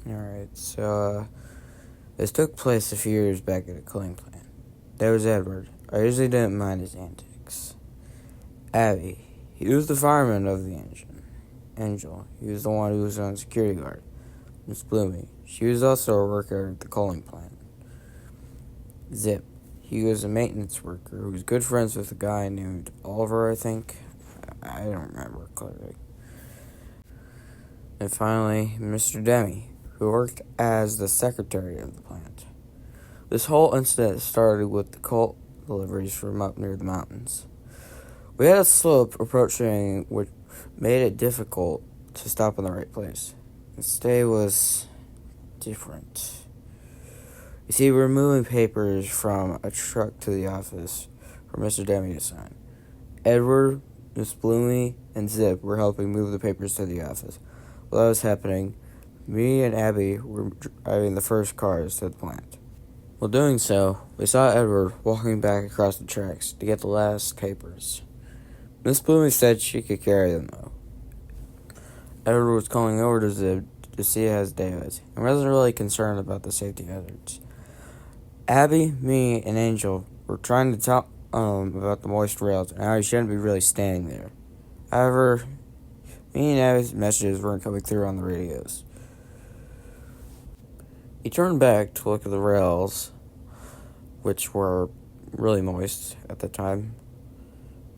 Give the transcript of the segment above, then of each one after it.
Alright, so this took place a few years back at a cooling plant. There was Edward. I usually didn't mind his antics. Abby. He was the fireman of the engine. Angel. He was the one who was on security guard. Miss Bloomy. She was also a worker at the cooling plant. Zip. He was a maintenance worker who was good friends with a guy named Oliver, I think. I don't remember clearly. And finally, Mr. Demi, who worked as the secretary of the plant. This whole incident started with the coal deliveries from up near the mountains. We had a slope approaching which made it difficult to stop in the right place. The stay was different. You see, we were moving papers from a truck to the office for Mr. Demi to sign. Edward, Miss Bloomy, and Zip were helping move the papers to the office. While that was happening, me and Abby were driving the first cars to the plant. While doing so, we saw Edward walking back across the tracks to get the last papers. Miss Bloomy said she could carry them, though. Edward was calling over to Zip to see how his day was, and wasn't really concerned about the safety hazards. Abby, me, and Angel were trying to talk about the moist rails and how he shouldn't be really standing there. However, me and Abby's messages weren't coming through on the radios. He turned back to look at the rails, which were really moist at the time,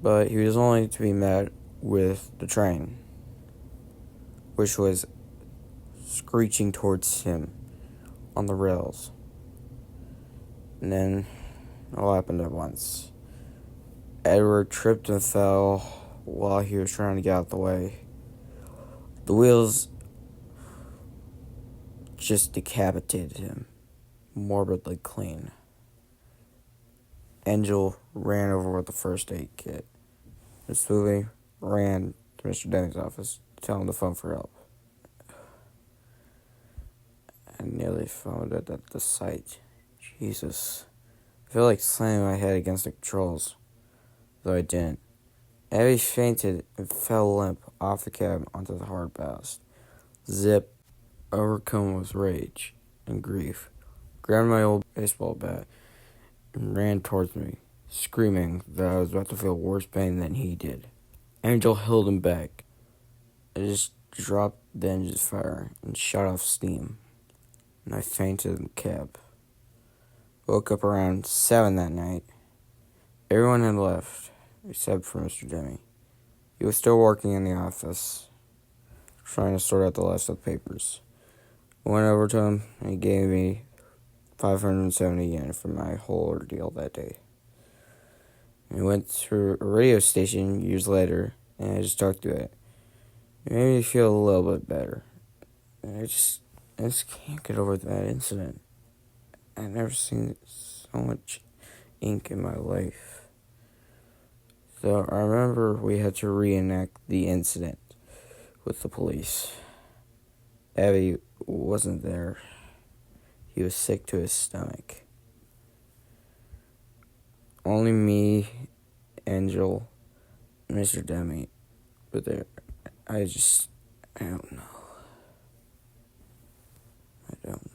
but he was only to be met with the train, which was screeching towards him on the rails. And then it all happened at once. Edward tripped and fell while he was trying to get out of the way. The wheels just decapitated him, morbidly clean. Angel ran over with the first aid kit. Miss Bloomy ran to Mr. Demi's office to tell him to phone for help. I nearly foamed at the sight. Jesus. I felt like slamming my head against the controls, though I didn't. Abby fainted and fell limp off the cab onto the hard ballast. Zip, overcome with rage and grief, grabbed my old baseball bat and ran towards me, screaming that I was about to feel worse pain than he did. Angel held him back. I just dropped the engine's fire and shot off steam, and I fainted in the cab. Woke up around 7 that night. Everyone had left, except for Mr. Demi. He was still working in the office, trying to sort out the last of the papers. I went over to him, and he gave me 570 yen for my whole ordeal that day. And we went to a radio station years later, and I just talked to it. It made me feel a little bit better. And I just can't get over that incident. I've never seen so much ink in my life. So I remember we had to reenact the incident with the police. Abby wasn't there. He was sick to his stomach. Only me, Angel, and Mr. Demi were there. I don't know. I don't know.